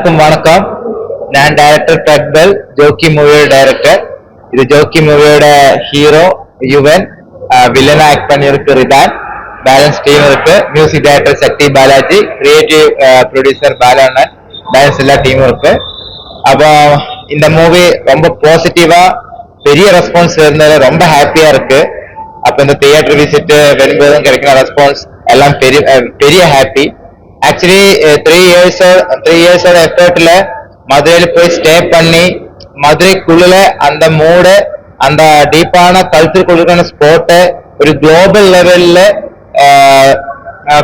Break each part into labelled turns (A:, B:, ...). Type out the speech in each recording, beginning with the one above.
A: எல்லாருக்கும் வணக்கம். நான் டைரக்டர் பிரக்பல், ஜோக்கி மூவியோட டைரக்டர். இது ஜோக்கி மூவியோட ஹீரோ யுவன், வில்லனா ஆக்ட் பண்ணியிருக்கு ரிதான், பேலன்ஸ் டீம் இருக்கு. மியூசிக் டைரக்டர் சக்தி பாலாஜி, கிரியேட்டிவ் ப்ரொடியூசர் பாலண்ணன், பேலன்ஸ் எல்லா டீமும் இருக்கு. அப்போ இந்த மூவி ரொம்ப பாசிட்டிவா பெரிய ரெஸ்பான்ஸ் இருந்தது, ரொம்ப ஹாப்பியா இருக்கு. அப்ப இந்த தியேட்டர் விசிட் வரும்போதும் கிடைக்கிற ரெஸ்பான்ஸ் எல்லாம் பெரிய ஹாப்பி. ஆக்சுவலி 3 years எஃபர்ட்ல மதுரையில போய் ஸ்டே பண்ணி மதுரைக்குள்ள அந்த மூடு, அந்த டீப்பான கல்ச்சருக்குள்ளான ஸ்போர்ட்டை ஒரு குளோபல் லெவல்ல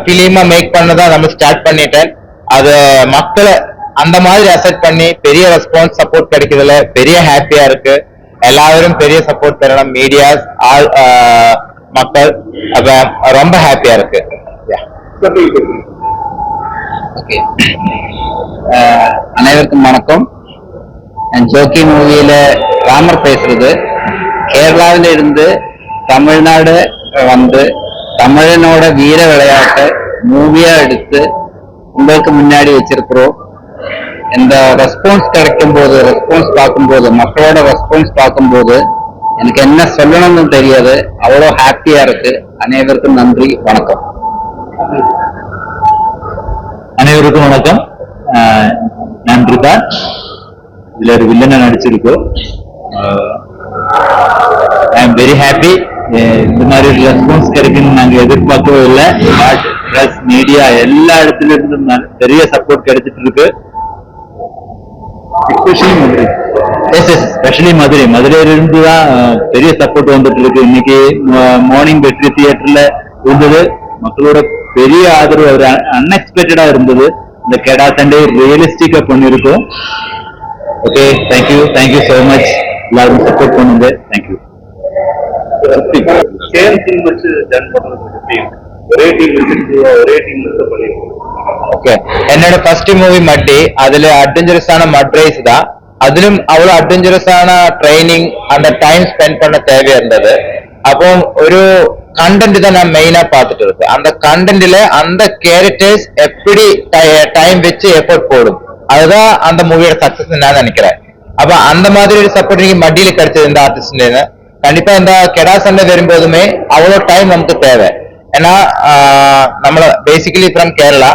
A: பிலிமா மேக் பண்ணதான் நம்ம ஸ்டார்ட் பண்ணிட்டேன். அது மக்களை அந்த மாதிரி அசெப்ட் பண்ணி பெரிய ரெஸ்பான்ஸ் சப்போர்ட் கிடைக்கிறதுல பெரிய ஹாப்பியா இருக்கு. எல்லாரும் பெரிய சப்போர்ட் தரணும், மீடியாஸ் மக்கள். அப்ப ரொம்ப ஹாப்பியா இருக்கு.
B: அனைவருக்கும் வணக்கம். ஜோக்கி மூவியில ராமர் பேசுறது. கேரளாவில இருந்து தமிழ்நாடு வந்து தமிழனோட வீர விளையாட்டை மூவியா எடுத்து உங்களுக்கு முன்னாடி வச்சிருக்கிறோம். இந்த ரெஸ்பான்ஸ் கிடைக்கும் போது, ரெஸ்பான்ஸ் பார்க்கும்போது, மக்களோட ரெஸ்பான்ஸ் பார்க்கும்போது எனக்கு என்ன சொல்லணும்னு தெரியாது, அவ்வளோ ஹாப்பியா இருக்கு. அனைவருக்கும் நன்றி, வணக்கம்.
A: அனைவருக்கும் வணக்கம். நான் ரிதான், இதுல ஒரு வில்லனை நடிச்சிருக்கோம். I am very happy. இந்த மாதிரி ஒரு ரெஸ்பான்ஸ் கிடைக்குன்னு நாங்க எதிர்பார்க்கவே இல்லை. பிரஸ், மீடியா எல்லா இடத்துல இருந்து பெரிய சப்போர்ட் கிடைச்சிட்டு இருக்கு. எஸ்பெஷலி மதுரையில இருந்து தான் பெரிய சப்போர்ட் வந்துட்டு இருக்கு. இன்னைக்கு மார்னிங் வெற்றி தியேட்டர்ல இருந்தது, மக்களோட பெரிய ஆதரவு, ஒரு அன்எக்ஸ்பெக்டடா இருந்தது. இந்த கெடா சண்டே ரியலிஸ்டிக்கா பண்ணிருக்கோம். Okay, thank you so much. எல்லாரும் சப்போர்ட் பண்ணுங்க. தேங்க்யூ. ஓகே, என்னோட ஃபர்ஸ்ட் மூவி மட்டி, அதுல அட்வென்ச்சரஸான மட் ரேஸ் தான். அதிலும் அவ்வளவு அட்வென்ச்சரஸான ட்ரைனிங், அந்த டைம் ஸ்பெண்ட் பண்ண தேவையா இருந்தது. அப்போ ஒரு கண்டென்ட் தான் நான் மெயினா பார்த்துட்டு இருக்கேன். அந்த கண்டென்ட்ல அந்த கேரக்டர்ஸ் எப்படி டைம் வச்சு எஃபோர்ட் போடும், அதுதான் அந்த மூவியோட சக்சஸ் நான் நினைக்கிறேன். அப்ப அந்த மாதிரி ஒரு சப்போர்ட் நீங்க மட்டியில கிடைச்சது இந்த ஆர்டிஸ்ட்ல. கண்டிப்பா இந்த கெடா சண்டை வரும்போதுமே அவ்வளவு டைம் நமக்கு தேவை. ஏன்னா நம்மள பேசிக்கலி ஃப்ரம் கேரளா,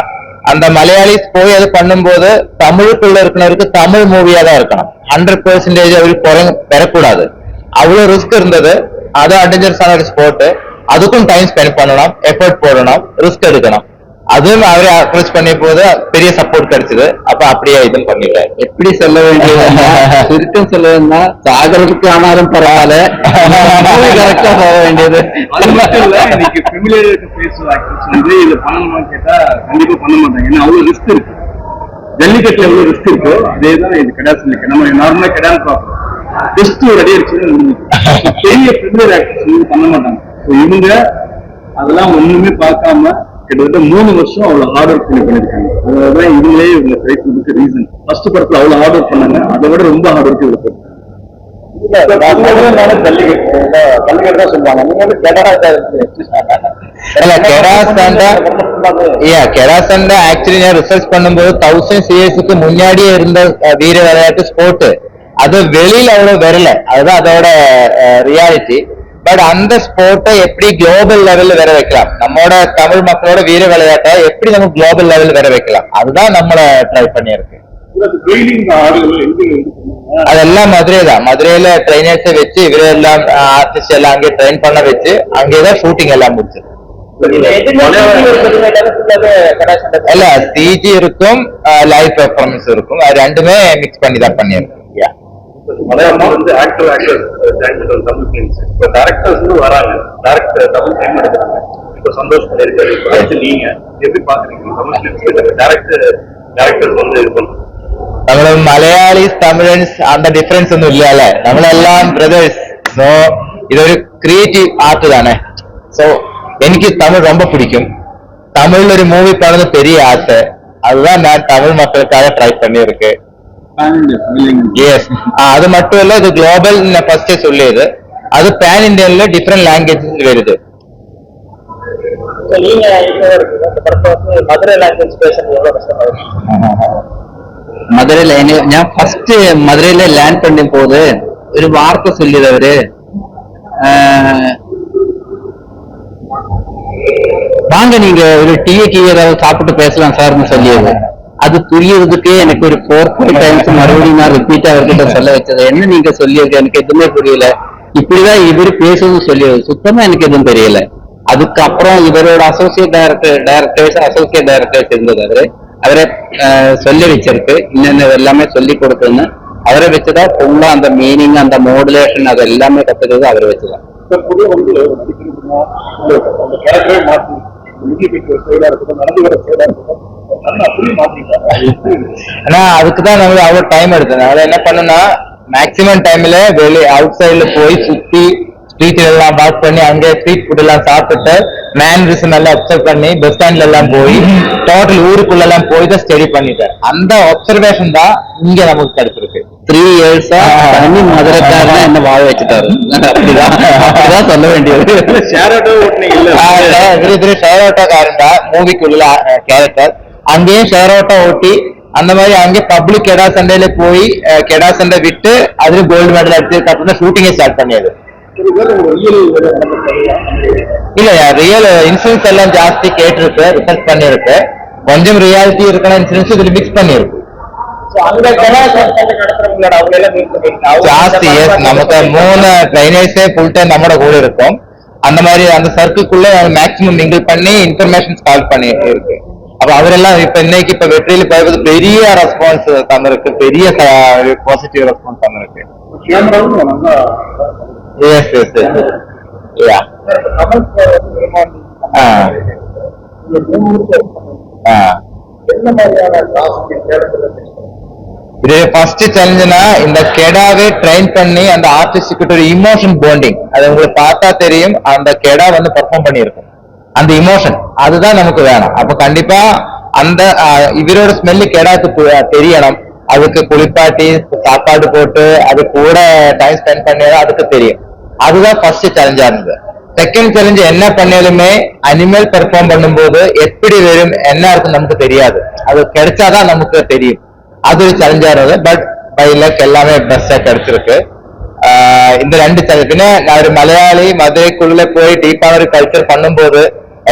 A: அந்த மலையாளிஸ் போய் அது பண்ணும்போது தமிழுக்குள்ள இருக்கிறவருக்கு தமிழ் மூவியா தான் இருக்கணும். 100% அவருக்கு பெறக்கூடாது. அவ்வளவு ரிஸ்க் இருந்தது. அது அட்வென்ச்சரஸான ஒரு ஸ்போர்ட். அதுக்கும் டைம் ஸ்பெண்ட் பண்ணணும், எஃபர்ட் போடணும், ரிஸ்க் எடுக்கணும். அதுவும் அவரை அப்ரோச் பண்ணிய போது பெரிய சப்போர்ட் கிடைச்சது. அப்ப அப்படியே இதுவும் பண்ணிட்டேன்.
B: எப்படி சொல்ல வேண்டியது, சுருக்கம் சொல்லுவதுன்னா சாகரத்துக்கு ஆனாலும் பரவாயில்ல, கரெக்டா போக வேண்டியது.
C: இன்னைக்கு ஃபெமிலியர் ஃபேஸ் ஆக்டர்ஸ் வந்து இதை பண்ணணும்னு கேட்டா கண்டிப்பா பண்ண மாட்டாங்க. ஏன்னா அவ்வளவு ரிஸ்க் இருக்கு. ஜல்லிக்கட்டுல எவ்வளவு ரிஸ்க் இருக்கோ அதேதான் இது கிடையாது. நம்ம நார்மலா கிடையாது பார்ப்போம், டெஸ்ட் ரெடி அடிச்சு பெரிய ஃபெமிலியர் ஆக்டர்ஸ் வந்து பண்ண மாட்டாங்க. இவங்க அதெல்லாம் ஒண்ணுமே பார்க்காம கிட்டத்தட்ட 3 வருஷம் அவ்வளவு ஹார்ட் ஒர்க் பண்ணிருக்காங்க. அதனாலதான் இவங்களே இவங்க கிடைக்கிறதுக்கு ரீசன். ஃபர்ஸ்ட் படத்துல அவ்வளவு ஹார்ட் ஒர்க் பண்ணாங்க, அதை விட ரொம்ப ஹார்ட் ஒர்க் இவ்வளவு போட்டாங்க.
A: ரிசர்ச் பண்ணும்போது 1000 years முன்னாடியே இருந்த வீர விளையாட்டு ஸ்போர்ட், அது வெளியில அவ்வளவு வரல. அதுதான் அதோட ரியாலிட்டி. பட் அந்த ஸ்போர்ட்டை எப்படி குளோபல் லெவல்ல வர வைக்கலாம், நம்மளோட தமிழ் மக்களோட வீர விளையாட்டை எப்படி நம்ம குளோபல் லெவல் வர வைக்கலாம், அதுதான் நம்மள ட்ரை பண்ணியிருக்கு. அதெல்லாம் மதுரை தான். மதுரையில ட்ரைனர்ஸை வச்சு இவரெல்லாம் ஆர்டிஸ்ட் எல்லாம் அங்கே ட்ரெயின் பண்ண வச்சு அங்கேதான் ஷூட்டிங் எல்லாம் முடிச்சு. இல்ல, சிஜி இருக்கும், லைவ் பெர்ஃபார்மன்ஸ் இருக்கும். அது ரெண்டுமே மிக்ஸ் பண்ணி தான் பண்ணியிருக்கோம்.
C: மலையாளம் வந்து ஆக்டர் தமிழ் ஃபிலிம்ஸ் இப்போ டைரக்டர்ஸ் வராங்க, டைரக்டர் தமிழ் ஃபிலிம் எடுக்கிறாங்க. இப்போ சந்தோஷ் பண்ணியிருக்காரு. இப்போ நீங்க எப்படி பாக்குறீங்க தமிழ் ஃபிலிம்ஸ் டைரக்டர்ஸ் வந்து இது பண்ணுறாங்க?
A: നമ്മള് മലയാളീസ് തമിഴൻസ് அந்த டிஃபரன்ஸ் ஒன்றும் இல்ல. നമ്മളെല്ലാം பிரதர்ஸ். ஸோ ഇതൊരു ക്രിയേറ്റീവ് ആർട്ട് தானே. ஸோ എനിക്ക് தமிழ் ரொம்ப பிடிக்கும். தமிழ்ல ஒரு மூவி பண்ணது பெரிய ஆசை. அதுதான் நான் தமிழ் மக்களுக்காக ட்ரை பண்ணியிருக்கேன். எஸ், அது மட்டும் இல்ல, இது குளோபல் ஃபர்ஸ்டே சொல்லியது. அது பேன் இண்டியன்ல டிஃபரெண்ட் லாங்குவேஜஸ் வருது.
B: மதுரை லாங்குவேஜ் பேசுறது எவ்வளவு கஷ்டமா இருக்கு? മധുരയില് ഞാൻ ഫസ്റ്റ് മധുരയില് ലാൻഡ് പണിയും പോത് ഒരു വാർത്ത ചൊല്ലിയത് അവര് வாங்க நீங்க ஒரு டீக்கு ஏதாவது சாப்பிட்டு பேசலாம் சார்னு சொல்லியது. அது புரியறதுக்கே எனக்கு ஒரு 4-5 டைம்ஸ் மறுபடியும் நான் ரிப்பீட் அவர்கிட்ட சொல்ல வச்சது. என்ன நீங்க சொல்லியது எனக்கு எதுவுமே புரியல, இப்படிதான் இவரு பேசுவது சொல்லியது சுத்தமா எனக்கு எதுவும் தெரியல. அதுக்கப்புறம் இவரோட அசோசியேட் டைரக்டர்ஸ் இருந்தது அவரை சொல்லி வச்சிருக்கு இன்னென்ன எல்லாமே சொல்லி கொடுக்குன்னு. அவரை வச்சுதான் ஃபுல்லா அந்த மீனிங் அந்த மாடுலேஷன் அது எல்லாமே கத்துக்கிறது அவரை வச்சுதான்.
A: ஆனா அதுக்குதான் நம்ம அவ்வளவு டைம் எடுத்தது. அதை என்ன பண்ணுனா மேக்சிமம் டைம்ல வெளியே அவுட் சைட்ல போய் சுத்தி ஸ்ட்ரீட் எல்லாம் வாக் பண்ணி அங்கே ஸ்ட்ரீட் ஃபுட் எல்லாம் சாப்பிட்டு மேனரிசம் எல்லாம் அப்சர்வ் பண்ணி பஸ் ஸ்டாண்ட்ல எல்லாம் போய் டோட்டல் ஊருக்குள்ள எல்லாம் போய் தான் ஸ்டடி பண்ணிட்டேன். அந்த அப்சர்வேஷன் தான் இங்க நமக்கு கிடைச்சிருக்கு.
B: 3 இயர்ஸா தனி மதுரைக்காரனா என்ன வாழ வச்சுட்டாரு. அப்படிதான் சொல்ல வேண்டியது.
C: ஷேர் ஆட்டோ ஓட்டுனீங்க,
A: ஷேர் ஆட்டோக்காரங்க மூவிக்குள்ள கேரக்டர் அங்கேயும் ஷேர் ஆட்டோ ஓட்டி அந்த மாதிரி அங்கே பப்ளிக் கெடா சண்டையில போய் கெடா சண்டை விட்டு அதுல கோல்டு மெடல் அடிச்சதுக்கு அப்புறம் தான் ஷூட்டிங்கே ஸ்டார்ட் பண்ணியது. இல்லையா ரியல் இன்சூரன்ஸ் எல்லாம் ஜாஸ்தி கேட்டிருக்கு, ரிசர்ச் பண்ணிருக்கு, கொஞ்சம் ரியாலிட்டி இருக்கிற இன்சூரன்ஸ் இதுல மிக்ஸ் பண்ணிருக்கு ஜாஸ்தி. நமக்கு 3 ட்ரைனர்ஸே ஃபுல் டைம் நம்மளோட கூட இருக்கும். அந்த மாதிரி அந்த சர்க்கிள்குள்ள மேக்சிமம் மிங்கிள் பண்ணி இன்ஃபர்மேஷன் கால் பண்ணிட்டு இருக்கு. அப்ப அவரெல்லாம் இப்ப இன்னைக்கு இப்ப வெற்றியில போய் பெரிய ரெஸ்பான்ஸ் தந்திருக்கு, பெரிய பாசிட்டிவ் ரெஸ்பான்ஸ் தந்திருக்கு. Yes. Yeah. இது ஃபர்ஸ்ட் சேலஞ்சுனா இந்த கெடாவே ட்ரெயின் பண்ணி அந்த ஆர்டிஸ்டுக்கிட்ட ஒரு இமோஷன் பாண்டிங், அது உங்களுக்கு பார்த்தா தெரியும். அந்த கெடா வந்து பெர்ஃபார்ம் பண்ணியிருக்கும் அந்த இமோஷன், அதுதான் நமக்கு வேணும். அப்ப கண்டிப்பா அந்த இவரோட ஸ்மெல்லு கெடாக்கு தெரியணும். அதுக்கு குளிப்பாட்டி சாப்பாடு போட்டு அது கூட டைம் ஸ்பெண்ட் பண்ணியதான் அதுக்கு தெரியும். அதுதான் ஃபர்ஸ்ட் சேலஞ்சா இருந்தது. செகண்ட் சேலஞ்ச் என்ன பண்ணாலுமே அனிமல் பெர்ஃபார்ம் பண்ணும்போது எப்படி வரும் என்ன இருக்கும் நமக்கு தெரியாது, அது கிடைச்சாதான் நமக்கு தெரியும். அது ஒரு சேலஞ்சா இருந்தது. பட் பை லக் எல்லாமே பெஸ்டா கிடைச்சிருக்கு. இந்த 2 சேலஞ்ச். பின்ன நான் ஒரு மலையாளி மதுரைக்குள்ள போய் டீப்பான ஒரு கல்ச்சர் பண்ணும்போது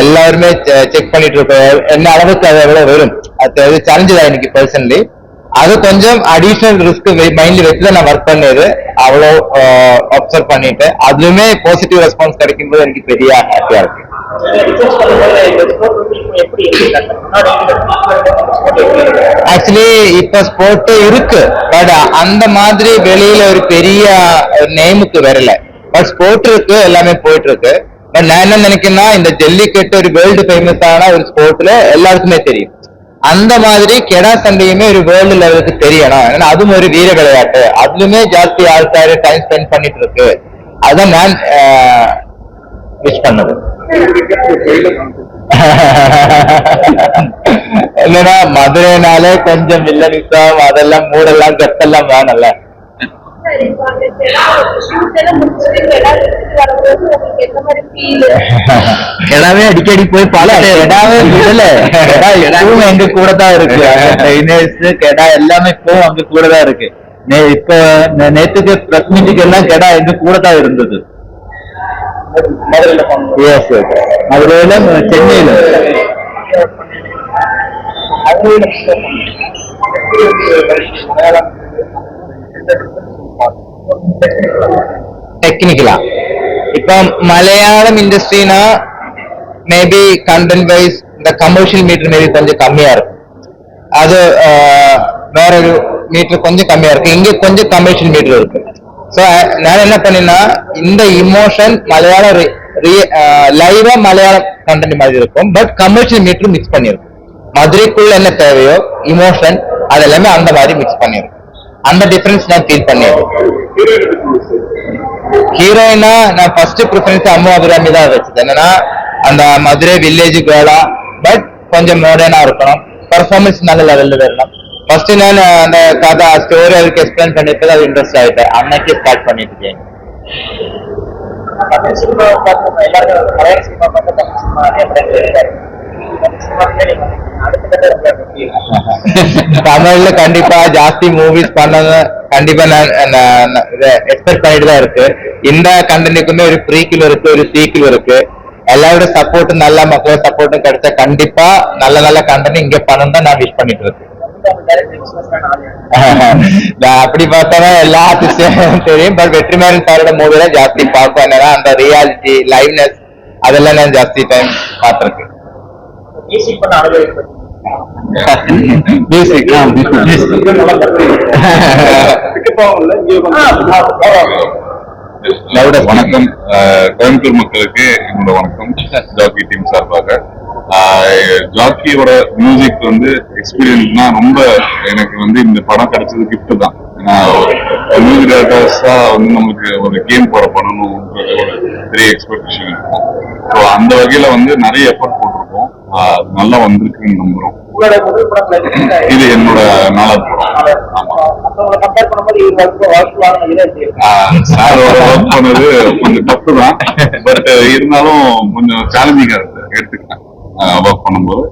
A: எல்லாருமே செக் பண்ணிட்டு இருக்கோம் என்ன அளவுக்கு அது எவ்வளவு வரும். அது சேலஞ்சு தான் எனக்கு பர்சனலி. அது கொஞ்சம் அடிஷனல் ரிஸ்க் மைண்ட்ல வச்சுதான் நான் ஒர்க் பண்ணது. அவ்வளோ அப்சர்வ் பண்ணிட்டு அதுலயுமே பாசிட்டிவ் ரெஸ்பான்ஸ் கிடைக்கும் போது எனக்கு பெரிய ஹாப்பியா இருக்கு. ஆக்சுவலி இப்ப ஸ்போர்ட் இருக்கு, பட் அந்த மாதிரி வெளியில ஒரு பெரிய நேமுக்கு வரல. பட் ஸ்போர்ட் இருக்கு, எல்லாமே போயிட்டு இருக்கு. பட் நான் என்ன நினைக்கிறேன்னா இந்த ஜல்லிக்கட்டு ஒரு வேர்ல்டு ஃபேமஸான ஒரு ஸ்போர்ட்ல எல்லாருக்குமே தெரியும். அந்த மாதிரி கெடா சண்டையுமே ஒரு வேர்ல்டு லெவலுக்கு தெரியணும். ஏன்னா அதுவும் ஒரு வீர விளையாட்டு, அதுலயுமே ஜாஸ்தி ஆள்காரு டைம் ஸ்பெண்ட் பண்ணிட்டு இருக்கு. அதான் நான் விஷ் பண்ணது. என்னன்னா மதுரைனாலே கொஞ்சம் வில்லனிசம் அதெல்லாம் மூடெல்லாம் கட்டெல்லாம் வேணல்ல.
B: கெடாவே அடிக்கடி போய் பல கெடாவே விடல,
A: எங்க கூட தான் இருக்கு. ட்ரைனர்ஸ் கெடா எல்லாமே இப்போ அங்க கூட தான் இருக்கு. இப்ப நேற்றுக்கு பிரஸ் மீட்டுக்கு எல்லாம் கெடா எங்க கூட தான் இருந்தது. மதுரையில சென்னையில டெக்னிக்கலா இப்ப மலையாளம் இண்டஸ்ட்ரினா மேபி கண்டென்ட் வைஸ் இந்த கமர்ஷியல் மீட்டர் மேபி கொஞ்சம் கம்மியா இருக்கும். அது வேற ஒரு மீட்டர் கொஞ்சம் கம்மியா இருக்கு. இங்க கொஞ்சம் கமர்ஷியல் மீட்டர் இருக்கு. ஸோ நான் என்ன பண்ணேன்னா இந்த இமோஷன் மலையாளம் லைவா மலையாளம் கண்டென்ட் மாதிரி இருக்கும், பட் கமர்ஷியல் மீட்டர் மிக்ஸ் பண்ணிருக்கும். மதுரைக்குள்ள என்ன தேவையோ இமோஷன் அது எல்லாமே அந்த மாதிரி மிக்ஸ் பண்ணிருக்கும். அந்த டிஃபரன்ஸ் நான் ஃபீல் பண்ணிருக்கேன். ஹீரோயினா நான் ஃபர்ஸ்ட் ப்ரிஃபரன்ஸ் அம்மு அபிராமி தான் வச்சது. என்னன்னா அந்த மதுரை வில்லேஜ் கேர்ளா, பட் கொஞ்சம் மாடர்னா இருக்கணும், பர்ஃபார்மன்ஸ் நல்ல லெவல்ல வரணும். ஃபர்ஸ்ட் நான் அந்த கதை ஸ்டோரி அதுக்கு எக்ஸ்பிளைன் பண்ணிட்டு அது இன்ட்ரெஸ்ட் ஆயிட்டேன். அன்னைக்கு ஸ்டார்ட் பண்ணிட்டு இருக்கேன். தமிழ்ல கண்டிப்பா ஜாஸ்தி மூவிஸ் பண்ணது கண்டிப்பா நான் எக்ஸ்பெக்ட் பண்ணிட்டு தான் இருக்கு. இந்த கண்டென்ட்டுக்குமே ஒரு ப்ரீக்கில் இருக்கு, ஒரு சீக்கில் இருக்கு. எல்லாரோட சப்போர்ட்டும் நல்ல மக்களோட சப்போர்ட்டும் கிடைச்சா கண்டிப்பா நல்ல நல்ல கண்டென்ட் இங்க பண்ணணும் தான் நான் விஷ் பண்ணிட்டு இருக்கேன். நான் அப்படி பார்த்தாவே எல்லா ஆர்டிஸ்டும் தெரியும், பட் வெற்றிமாறன் சாரோட மூவில ஜாஸ்தி பார்ப்பேன். என்னன்னா அந்த ரியாலிட்டி லைவ்னஸ் அதெல்லாம் நான் ஜாஸ்தி டைம் பார்த்திருக்கேன்.
D: வணக்கம் கோயம்புத்தூர் மக்களுக்கு என்னோட வணக்கம். ஜாக்கி டீம் சார்பாக ஜாக்கியோட மியூசிக் வந்து எக்ஸ்பீரியன்ஸ்னா ரொம்ப எனக்கு வந்து இந்த படம் கிடைச்சது கிஃப்ட் தான். ஏன்னா மியூசிக் டைரக்டர்ஸா வந்து நமக்கு ஒரு கேம் போட பண்ணணும்ன்றது ஒரு பெரிய எக்ஸ்பெக்டேஷன் இருக்கும். ஸோ அந்த வகையில வந்து நிறைய எஃபர்ட் போட்டிருக்கோம். அது நல்லா வந்திருக்குன்னு நம்புறோம். இது என்னோட 4வது படம். சாரோட ஒர்க் பண்ணது கொஞ்சம் தப்பு தான், பட் இருந்தாலும் கொஞ்சம் சேலஞ்சிங்கா இருக்கு எடுத்துக்கிட்டேன் ஒர்க் பண்ணும்போது.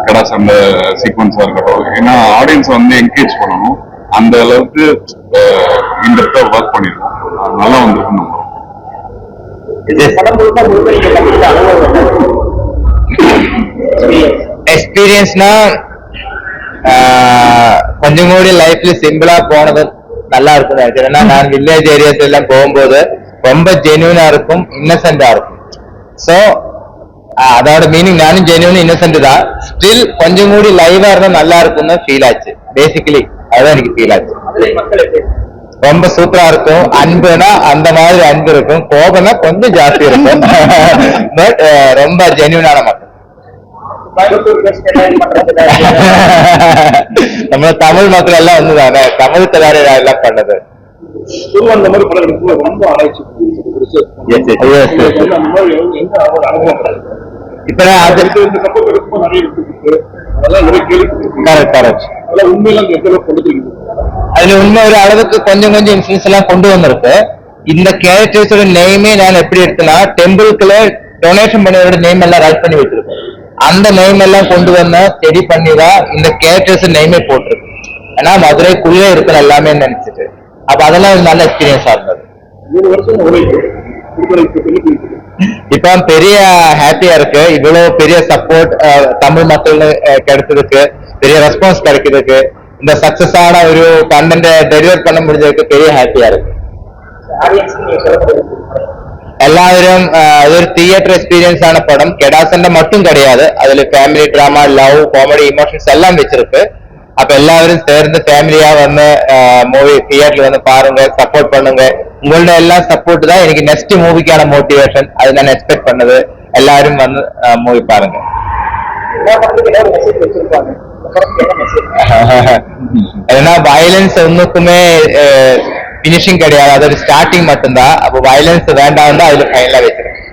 D: கடா சண்டை சீக்வன்ஸா இருக்கட்டும், ஏன்னா ஆடியன்ஸ் வந்து என்கரேஜ் பண்ணணும், அந்த அளவுக்கு இன்டெப்தா ஒர்க் பண்ணிருக்கோம். நல்லா வந்திருக்குன்னு நம்புறோம்.
A: எக்ஸ்பீரியன்ஸ்னா கொஞ்சம் கூட லைஃப்ல சிம்பிளா போனது நல்லா இருக்கும் நினைச்சேன். ஏன்னா நான் வில்லேஜ் ஏரியாஸ் எல்லாம் போகும்போது ரொம்ப ஜென்யூனா இருக்கும், இன்னசென்டா இருக்கும். ஸோ அதோட மீனிங் நானும் ஜென்யூன் இன்னசென்ட் தான். ஸ்டில் கொஞ்சம் கூடி லைவா இருந்தா நல்லா இருக்கும்னு ஃபீல் ஆச்சு. பேசிக்கலி அதுதான் எனக்கு ஃபீல் ஆச்சு. ரொம்ப சூப்பரா இருக்கும். அன்புனா அந்த மாதிரி அன்பு இருக்கும், கோபம்னா கொஞ்சம் ஜாஸ்தி இருக்கும். பட் ரொம்ப ஜென்யூனான மக்கள். நம்ம தமிழ் மக்கள் எல்லாம் வந்துதானே, தமிழ் தயாரி எல்லாம் பண்ணது.
C: அந்த மாதிரி படம் எடுக்கும்போது ரொம்ப ஆராய்ச்சி
A: இப்ப அது அதுல உண்மை ஒரு அளவுக்கு கொஞ்சம் கொஞ்சம் இன்ஃபுளுன்ஸ் எல்லாம் கொண்டு வந்திருக்கு. இந்த கேரக்டர்ஸோட நேமே நான் எப்படி எடுத்தேன்னா, டெம்பிள்குள்ள டொனேஷன் பண்ணவரோட நேம் எல்லாம் ரைட் பண்ணி வச்சிருக்கேன். அந்த நேம் எல்லாம் கொண்டு வந்தா ஸ்டடி பண்ணி தான் இந்த கேரக்டர்ஸ் நேமே போட்டிருக்கு. ஏன்னா மதுரைக்குள்ளே இருக்கிற எல்லாமே நினைச்சிட்டு, அப்ப அதெல்லாம் ஒரு நல்ல எக்ஸ்பீரியன்ஸா இருந்தது. இப்ப பெரிய ஹாப்பியா இருக்கு. இவ்வளவு பெரிய சப்போர்ட் தமிழ் மக்கள் கிடைச்சதுக்கு, பெரிய ரெஸ்பான்ஸ் கிடைக்கிறதுக்கு, இந்த சக்சஸ் ஆன ஒரு கண்டென்ட் டெலிவர் பண்ண முடிஞ்சதுக்கு பெரிய ஹாப்பியா இருக்கு. எல்லாரும் ஒரு தியேட்டர் எக்ஸ்பீரியன்ஸ் ஆன படம். கெடாசண்ட மட்டும் கிடையாது, அதுல family drama, love, comedy, emotions எல்லாம் வச்சிருக்கு. அப்ப எல்லாரும் சேர்ந்து ஃபேமிலியா வந்து மூவி தியேட்டர்ல வந்து பாருங்க, சப்போர்ட் பண்ணுங்க. உங்களோட எல்லா சப்போர்ட் தான் எனக்கு நெக்ஸ்ட் மூவிக்கான மோட்டிவேஷன். அது நான் எக்ஸ்பெக்ட் பண்ணது. எல்லாரும் வந்து மூவி பாருங்க. ஏன்னா வயலன்ஸ் ஒன்னுக்குமே பினிஷிங் கிடையாது, அது ஒரு ஸ்டார்டிங் மட்டும்தான். அப்போ வயலன்ஸ் வேண்டாம் தான் அதுல ஃபைனலா வச்சிருக்கேன்.